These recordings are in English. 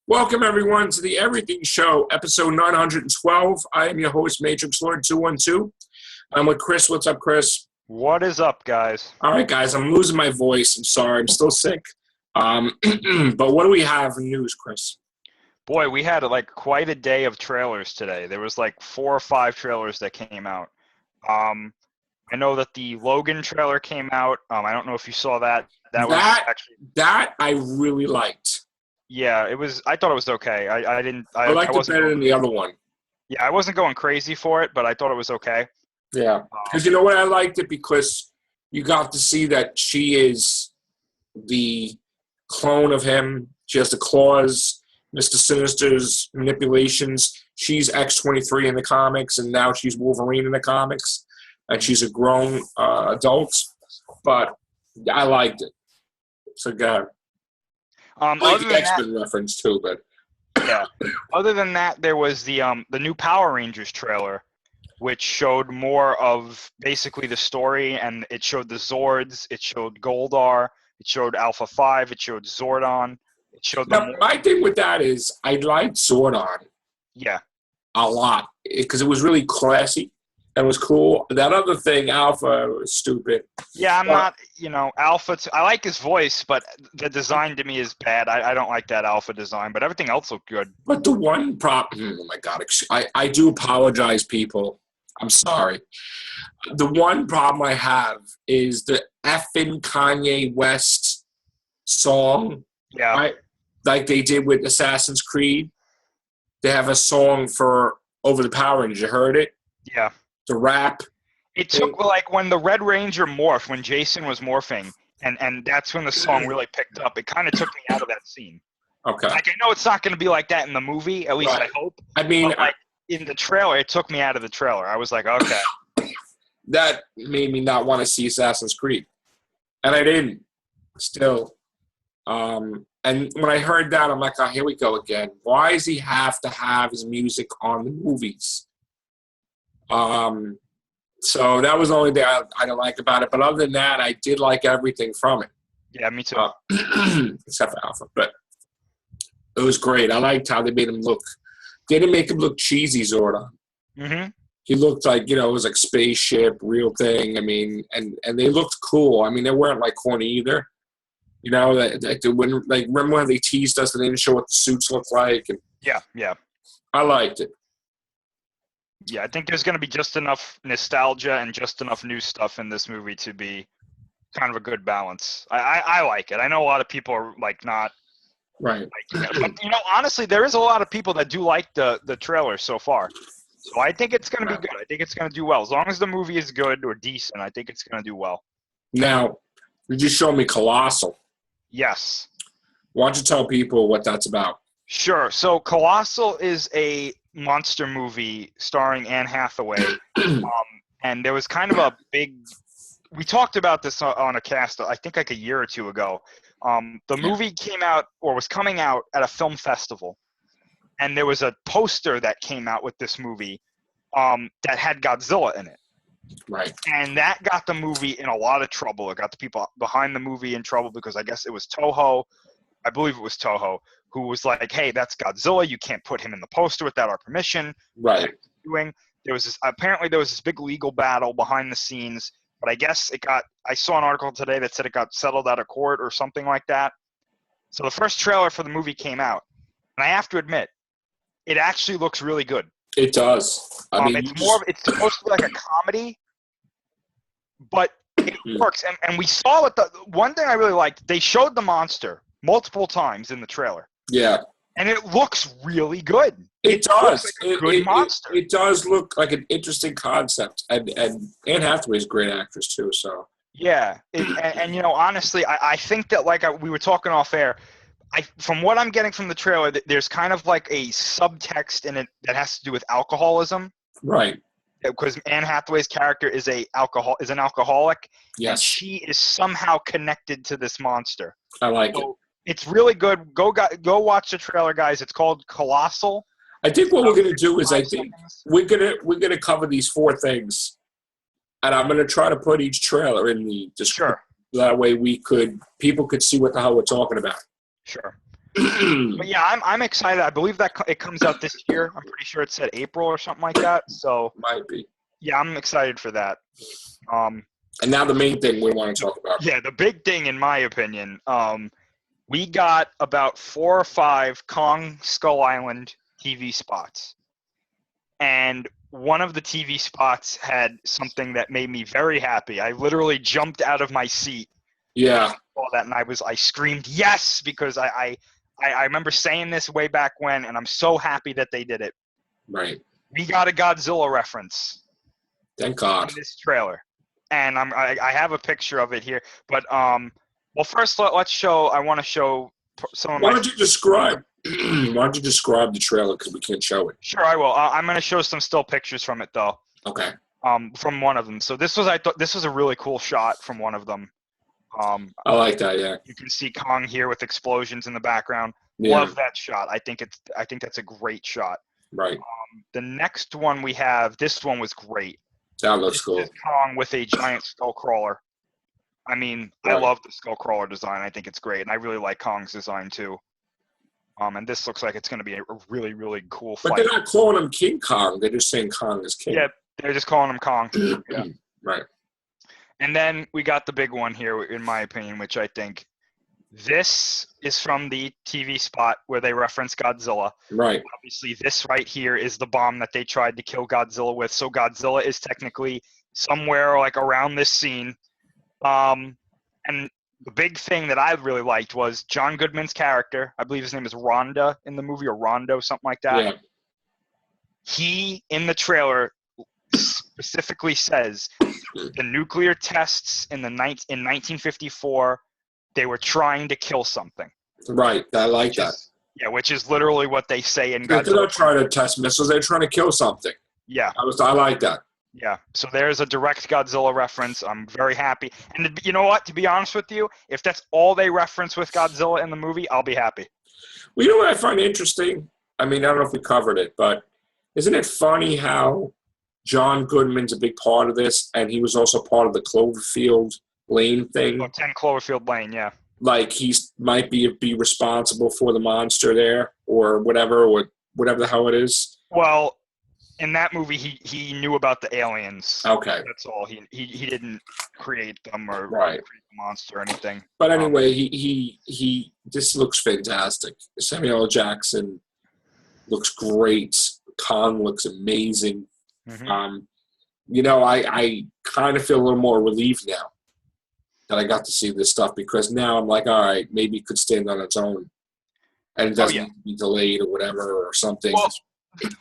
Welcome, everyone, to the Everything Show, episode 912. I am your host, Matrixlord212. I'm with Chris. What's up, Chris? What is up, guys? All right, guys, I'm losing my voice. I'm sorry. I'm still sick. But what do we have in news, Chris? Boy, we had quite a day of trailers today. There was 4 or 5 trailers that came out. I know that the Logan trailer came out. I don't know if you saw that. That I really liked. Yeah, it was. I thought it was okay. I liked it better than the other one. Yeah, I wasn't going crazy for it, but I thought it was okay. Yeah, because you know what? I liked it because you got to see that she is the clone of him. She has the claws, Mr. Sinister's manipulations. She's X-23 in the comics, and now she's Wolverine in the comics, and she's a grown adult. But I liked it. So, God. I like the X-Men reference too, but yeah. Other than that, there was the new Power Rangers trailer, which showed more of basically the story, and it showed the Zords, it showed Goldar, it showed Alpha 5, it showed Zordon, it showed them. My thing with that is I liked Zordon. Yeah. A lot because it was really classy. That was cool. That other thing, Alpha, was stupid. Yeah, Alpha. I like his voice, but the design to me is bad. I don't like that Alpha design, but everything else looked good. But the one problem, oh my God, I do apologize, people. I'm sorry. The one problem I have is the effing Kanye West song. Yeah. Right? Like they did with Assassin's Creed. They have a song for Over the Power Rangers. You heard it? Yeah. The rap. It took when the Red Ranger morphed, when Jason was morphing, and that's when the song really picked up. It kind of took me out of that scene. Okay. I know it's not going to be like that in the movie, at least right. I hope. I mean, but in the trailer, it took me out of the trailer. I was like, okay. That made me not want to see Assassin's Creed, and I didn't. Still, and when I heard that, I'm like, oh, here we go again. Why does he have to have his music on the movies? So that was the only thing I didn't like about it. But other than that, I did like everything from it. Yeah, me too. Except for Alpha. But it was great. I liked how they made him look. They didn't make him look cheesy, Zordon. Mm-hmm. He looked like, it was like spaceship, real thing. I mean, and they looked cool. I mean, they weren't corny either. Remember when they teased us and they didn't show what the suits looked like? And yeah. I liked it. Yeah, I think there's going to be just enough nostalgia and just enough new stuff in this movie to be kind of a good balance. I like it. I know a lot of people are not right. But honestly, there is a lot of people that do like the trailer so far. So I think it's going to be good. I think it's going to do well. As long as the movie is good or decent, I think it's going to do well. Now, you just showed me Colossal. Yes. Why don't you tell people what that's about? Sure. So Colossal is a monster movie starring Anne Hathaway. And there was kind of a big – we talked about this on a cast, I think a year or two ago. The movie came out or was coming out at a film festival. And there was a poster that came out with this movie that had Godzilla in it. Right. And that got the movie in a lot of trouble. It got the people behind the movie in trouble because I guess it was Toho. I believe it was Toho, who was like, hey, that's Godzilla. You can't put him in the poster without our permission. Right. Apparently there was this big legal battle behind the scenes, but I guess I saw an article today that said it got settled out of court or something like that. So the first trailer for the movie came out. And I have to admit, it actually looks really good. It does. It's supposed to be like a comedy, but it works. And we saw it. The one thing I really liked, they showed the monster multiple times in the trailer. Yeah. And it looks really good. It does. Like a good monster. It does look like an interesting concept. And Anne Hathaway's a great actress too. So yeah. Honestly, I think that we were talking off air. From what I'm getting from the trailer, there's kind of a subtext in it that has to do with alcoholism. Right. Because Anne Hathaway's character is an alcoholic. Yes. And she is somehow connected to this monster. I like it. It's really good. Go watch the trailer, guys. It's called Colossal. I think what we're going to do is we're gonna cover these 4 things, and I'm going to try to put each trailer in the description. Sure. That way people could see what the hell we're talking about. Sure. But yeah, I'm excited. I believe that it comes out this year. I'm pretty sure it said April or something like that. So Might be. yeah, I'm excited for that. And now the main thing we want to talk about. Yeah, the big thing, in my opinion, we got about 4 or 5 Kong Skull Island TV spots. And one of the TV spots had something that made me very happy. I literally jumped out of my seat. Yeah. All that, and I screamed yes, because I remember saying this way back when, and I'm so happy that they did it. Right. We got a Godzilla reference. Thank God. In this trailer, and I have a picture of it here. But well, first let's show. I want to show some of Why don't you describe the trailer, because we can't show it? Sure, I will. I'm going to show some still pictures from it, though. Okay. From one of them. So I thought this was a really cool shot from one of them. I like that. Yeah. You can see Kong here with explosions in the background. Yeah. Love that shot. I think that's a great shot. Right. The next one we have. This one was great. That looks cool. This is Kong with a giant skull crawler. I mean, Right. I love the skull crawler design. I think it's great, and I really like Kong's design too. And this looks like it's going to be a really, really cool fight. But they're not calling him King Kong. They're just saying Kong is king. Yeah, they're just calling him Kong. Yeah. Right. And then we got the big one here, in my opinion, which I think this is from the TV spot where they reference Godzilla. Right. Obviously, this right here is the bomb that they tried to kill Godzilla with. So Godzilla is technically somewhere like around this scene. And the big thing that I really liked was John Goodman's character. I believe his name is Rhonda in the movie, or Rondo, something like that. Yeah. He, in the trailer, specifically says the nuclear tests in 1954, they were trying to kill something. Right. I like that. Yeah, which is literally what they say in They're Godzilla. not trying to test missiles. They're trying to kill something. Yeah. I like that. Yeah, so there's a direct Godzilla reference. I'm very happy. And you know what? To be honest with you, if that's all they reference with Godzilla in the movie, I'll be happy. Well, you know what I find interesting? I mean, I don't know if we covered it, but isn't it funny how John Goodman's a big part of this, and he was also part of the Cloverfield Lane thing? 10 Cloverfield Lane, yeah. Like he might be responsible for the monster there, or whatever the hell it is. Well, in that movie, he knew about the aliens. Okay. That's all. He didn't create them or Right. create the monster or anything. But anyway, he this looks fantastic. Samuel L. Jackson looks great. Kong looks amazing. Mm-hmm. You know, I kind of feel a little more relieved now that I got to see this stuff, because now I'm like, all right, maybe it could stand on its own, and it doesn't need to be delayed or whatever or something. Well,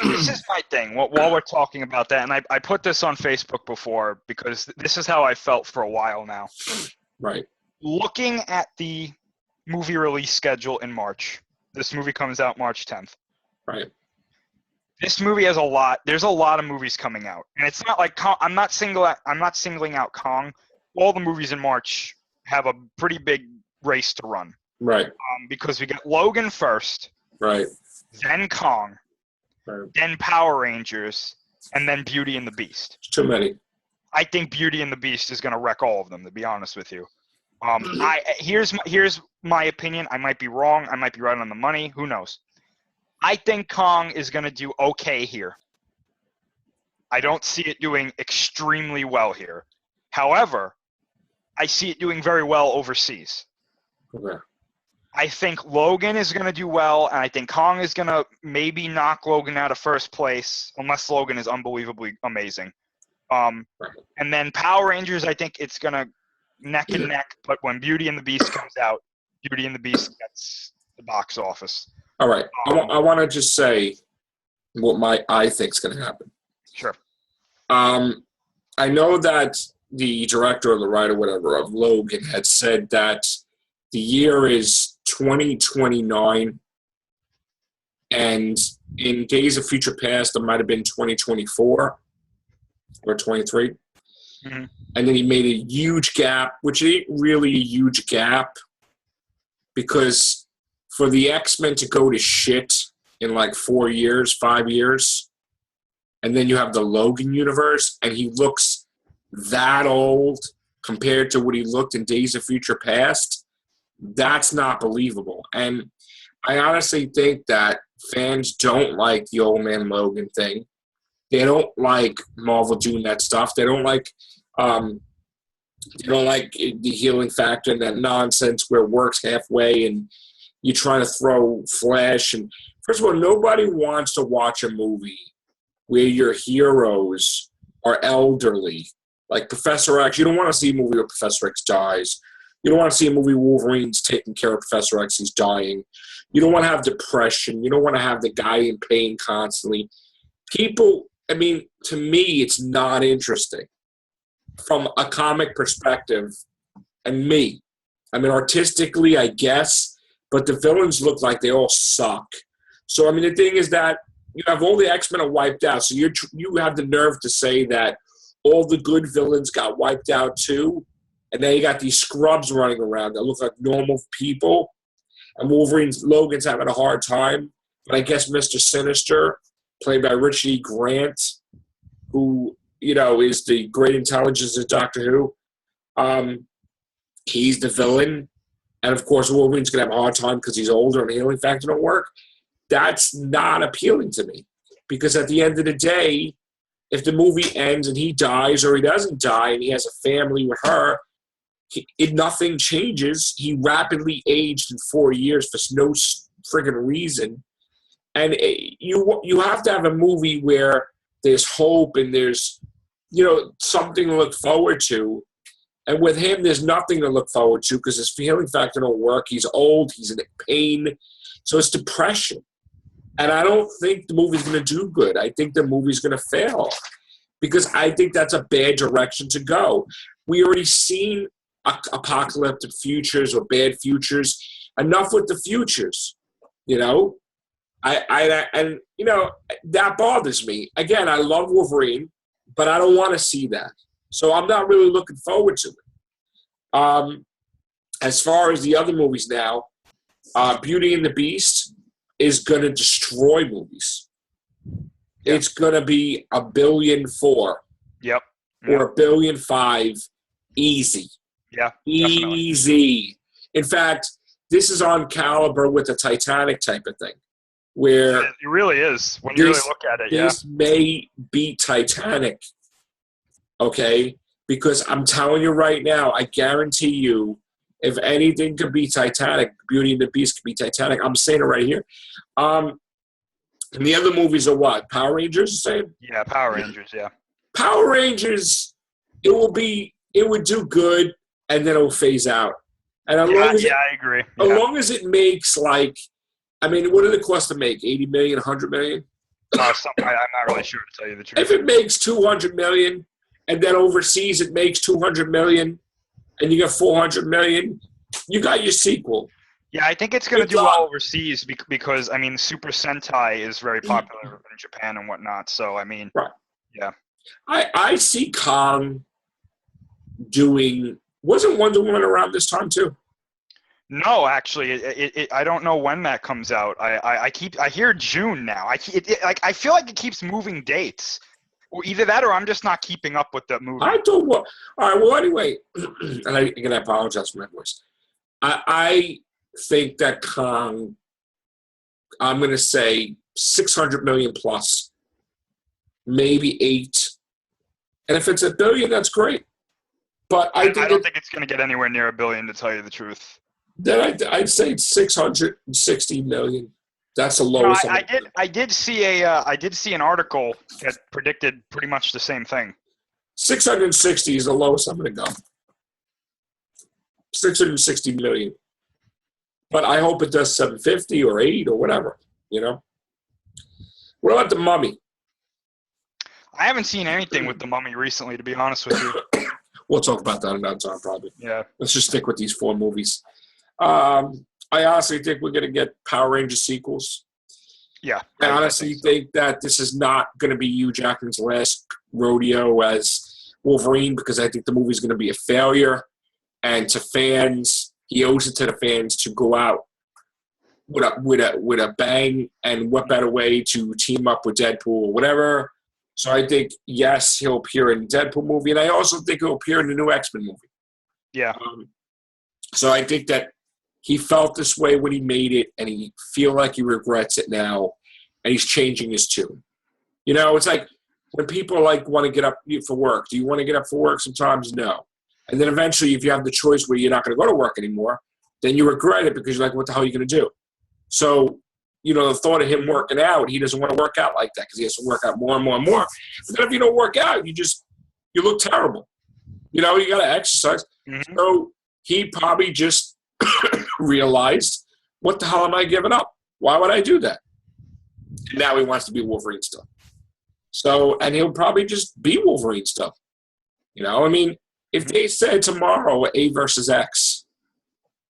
this is my thing. While we're talking about that, and I put this on Facebook before, because this is how I felt for a while now. Right. Looking at the movie release schedule in March, this movie comes out March 10th. Right. This movie has a lot. There's a lot of movies coming out, and it's not like I'm not singling out Kong. All the movies in March have a pretty big race to run. Right. Because we got Logan first. Right. Then Kong. Right. Then Power Rangers, and then Beauty and the Beast. It's too many. I think Beauty and the Beast is going to wreck all of them, to be honest with you. Here's my opinion. I might be wrong. I might be right on the money. Who knows? I think Kong is going to do okay here. I don't see it doing extremely well here. However, I see it doing very well overseas. Okay. I think Logan is going to do well, and I think Kong is going to maybe knock Logan out of first place, unless Logan is unbelievably amazing. And then Power Rangers, I think it's going to neck and neck, but when Beauty and the Beast comes out, Beauty and the Beast gets the box office. All right. I want to just say what I think is going to happen. Sure. I know that the director or the writer, whatever, of Logan had said that the year is 2029, and in Days of Future Past, it might have been 2024 or 23. Mm-hmm. And then he made a huge gap, which ain't really a huge gap, because for the X-Men to go to shit in like 4 years, 5 years, and then you have the Logan universe, and he looks that old compared to what he looked in Days of Future Past, that's not believable. And I honestly think that fans don't like the Old Man Logan thing. They don't like Marvel doing that stuff. They don't like the healing factor and that nonsense where it works halfway and you're trying to throw Flash. And first of all, nobody wants to watch a movie where your heroes are elderly. Like Professor X, you don't want to see a movie where Professor X dies. You don't want to see a movie where Wolverine's taking care of Professor X, he's dying. You don't want to have depression. You don't want to have the guy in pain constantly. People, I mean, to me, it's not interesting from a comic perspective. And me, I mean, artistically, I guess, but the villains look like they all suck. So, I mean, the thing is that you have all the X-Men are wiped out. So you have the nerve to say that all the good villains got wiped out too. And then you got these scrubs running around that look like normal people. And Logan's having a hard time. But I guess Mr. Sinister, played by Richie Grant, who, you know, is the great intelligence of Doctor Who, he's the villain. And, of course, Wolverine's going to have a hard time because he's older and the healing factor don't work. That's not appealing to me. Because at the end of the day, if the movie ends and he dies or he doesn't die and he has a family with her, nothing changes. He rapidly aged in 4 years for no friggin' reason. And you have to have a movie where there's hope and there's, you know, something to look forward to. And with him, there's nothing to look forward to because his healing factor don't work. He's old. He's in pain. So it's depression. And I don't think the movie's going to do good. I think the movie's going to fail because I think that's a bad direction to go. We already seen apocalyptic futures or bad futures. Enough with the futures, you know? And you know, that bothers me. Again, I love Wolverine, but I don't want to see that. So I'm not really looking forward to it. As far as the other movies now, Beauty and the Beast is going to destroy movies. Yep. It's going to be $1.4 billion. Yep. Or $1.5 billion easy. Yeah. Easy. Definitely. In fact, this is on caliber with the Titanic type of thing. Where it really is when you really look at it. This may beat Titanic. Okay? Because I'm telling you right now, I guarantee you, if anything could be Titanic, Beauty and the Beast could be Titanic. I'm saying it right here. And the other movies are what? Power Rangers, the same? Yeah, Power Rangers, yeah. Power Rangers, it would do good, and then it will phase out. And as long as I agree. As long as it makes, like, I mean, what did it cost to make? 80 million, 100 million? I'm not really sure, to tell you the truth. If it makes 200 million, and then overseas it makes 200 million, and you get 400 million, you got your sequel. Yeah, I think it's going to do well overseas because, I mean, Super Sentai is very popular in Japan and whatnot. So, I mean, right. Yeah. I see Kong doing – wasn't Wonder Woman around this time too? No, actually, I don't know when that comes out. I hear June now. I feel like it keeps moving dates. Or either that or I'm just not keeping up with the movie. I don't want. All right. Well, anyway, and I apologize for my voice. I think that Kong. I'm going to say 600 million plus, maybe 8, and if it's $1 billion, that's great. But I don't think it's going to get anywhere near $1 billion, to tell you the truth. Then I'd say 660 million. That's the lowest. No, I did see an article that predicted pretty much the same thing. 660 is the lowest I'm going to go. 660 million. But I hope it does 750 or 8 or whatever, you know. What about The Mummy? I haven't seen anything with The Mummy recently, to be honest with you. We'll talk about that another time, probably. Yeah. Let's just stick with these 4 movies. I honestly think we're going to get Power Rangers sequels. Yeah. I honestly think that this is not going to be Hugh Jackman's last rodeo as Wolverine because I think the movie's going to be a failure. And to fans, he owes it to the fans to go out with a bang, and what better way to team up with Deadpool or whatever. So I think, yes, he'll appear in the Deadpool movie, and I also think he'll appear in the new X-Men movie. Yeah. So I think that he felt this way when he made it, and he feel like he regrets it now, and he's changing his tune. You know, it's like when people like want to get up for work. Do you want to get up for work? Sometimes no. And then eventually, if you have the choice where you're not going to go to work anymore, then you regret it because you're like, what the hell are you going to do? So, you know, the thought of him working out, he doesn't want to work out like that because he has to work out more and more and more. But then if you don't work out, you look terrible. You know, you got to exercise. Mm-hmm. So he probably just realized, what the hell am I giving up? Why would I do that? And now he wants to be Wolverine still. So, and he'll probably just be Wolverine still. You know, I mean, if they said tomorrow A versus X,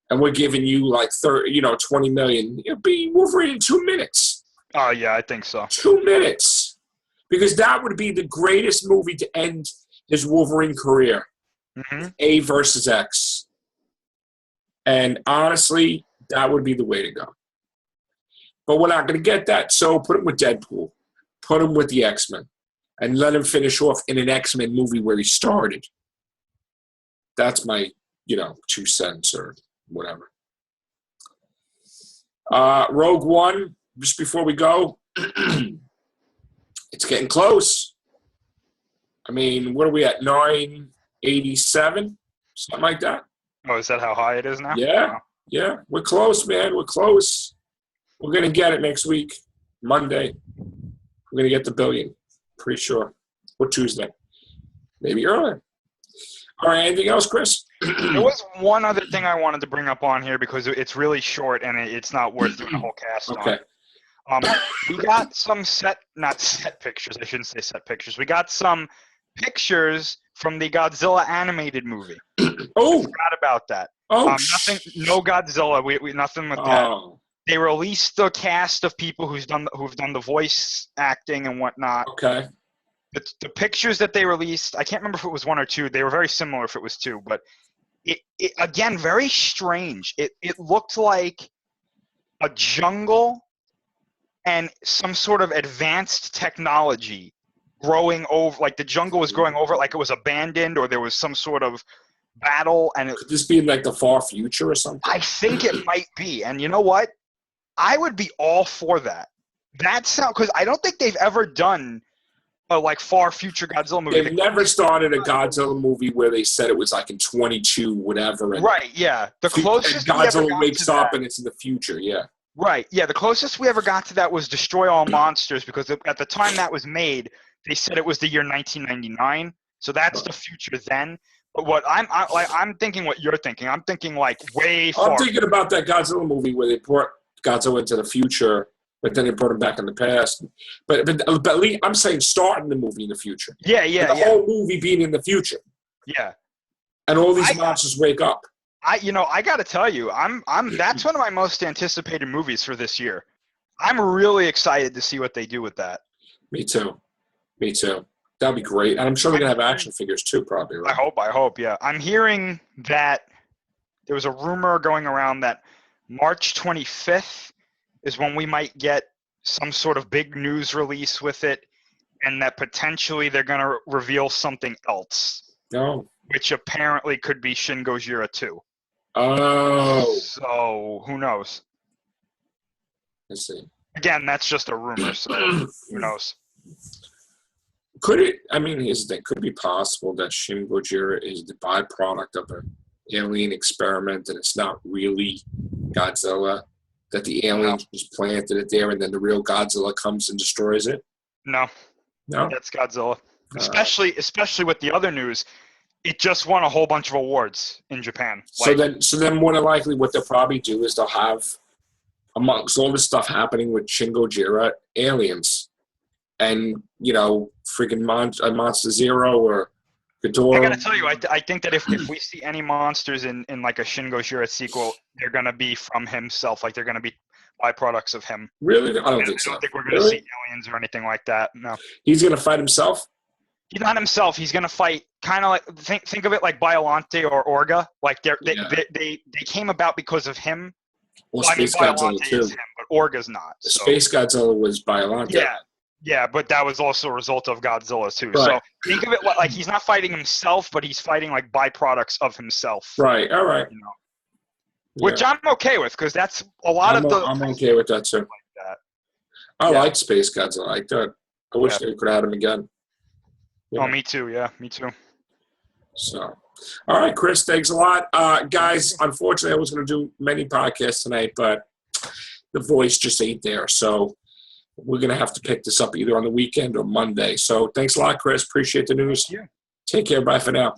and we're giving you like 20 million, it'll be Wolverine in 2 minutes. Oh yeah, I think so. 2 minutes, because that would be the greatest movie to end his Wolverine career. Mm-hmm. A versus X. And honestly, that would be the way to go. But we're not going to get that. So put him with Deadpool. Put him with the X-Men. And let him finish off in an X-Men movie where he started. That's my, 2 cents or whatever. Rogue One, just before we go, it's getting close. I mean, what are we at? 987? Something like that. Oh, is that how high it is now? Yeah. Yeah. We're close, man. We're close. We're going to get it next week, Monday. We're going to get the billion. Pretty sure. Or Tuesday. Maybe earlier. All right. Anything else, Chris? There was one other thing I wanted to bring up on here because it's really short and it's not worth doing a whole cast okay. on. We got some not set pictures. I shouldn't say set pictures. We got some pictures from the Godzilla animated movie. Oh, I forgot about that. Oh, no Godzilla. We nothing with that. They released the cast of people who've done the voice acting and whatnot. Okay. The pictures that they released, I can't remember if it was 1 or 2. They were very similar if it was 2, but it again very strange. It looked like a jungle and some sort of advanced technology growing over, like the jungle was growing over, like it was abandoned or there was some sort of battle. And could this be in like the far future or something? I think it might be. And you know what? I would be all for that. That sound, because I don't think they've ever done a like far future Godzilla movie. They've never started a Godzilla movie where they said it was like in 22 whatever. And right. Yeah. The closest Godzilla wakes up and it's in the future. Yeah. Right. Yeah. The closest we ever got to that was Destroy All Monsters, because at the time that was made, they said it was the year 1999. So that's the future then. But what I'm thinking, what you're thinking, I'm thinking like way far. I'm thinking about that Godzilla movie where they brought Godzilla into the future, but then they brought him back in the past. But I'm saying starting the movie in the future. Yeah. And the whole movie being in the future. Yeah. And all these monsters wake up. I got to tell you, that's one of my most anticipated movies for this year. I'm really excited to see what they do with that. Me too. That'd be great. And I'm sure they're going to have action figures too, probably, right? I hope, yeah. I'm hearing that there was a rumor going around that March 25th is when we might get some sort of big news release with it, and that potentially they're going to reveal something else. Oh. Which apparently could be Shin Gojira 2. Oh. So, who knows? Let's see. Again, that's just a rumor, so who knows? Could it be possible that Shin Gojira is the byproduct of an alien experiment and it's not really Godzilla? That the alien just planted it there and then the real Godzilla comes and destroys it? No. That's Godzilla. Especially with the other news, it just won a whole bunch of awards in Japan. So then more than likely what they'll probably do is they'll have, amongst all this stuff happening with Shin Gojira, aliens. And, freaking Monster Zero or Ghidorah. I gotta tell you, I think that if we see any monsters in like a Shin Gojira sequel, they're gonna be from himself. Like they're gonna be byproducts of him. Really? I don't think so. I don't think we're gonna see aliens or anything like that. No. He's gonna fight himself? He's not himself. He's gonna fight kind of like think of it like Biollante or Orga. Like they came about because of him. Well, Space Godzilla too. Is him, but Orga's not. So. Space Godzilla was Biollante. Yeah, but that was also a result of Godzilla too. Right. So think of it like he's not fighting himself, but he's fighting like byproducts of himself. Right. All right. which I'm okay with because that's a lot I'm, of the. I'm okay with that too. That. I Yeah. like Space Godzilla. I thought I wish they could have had him again. Oh, me too. Yeah, me too. So, all right, Chris, thanks a lot. Guys, unfortunately, I was going to do many podcasts tonight, but the voice just ain't there. So we're going to have to pick this up either on the weekend or Monday. So thanks a lot, Chris. Appreciate the news. Thank you. Take care. Bye for now.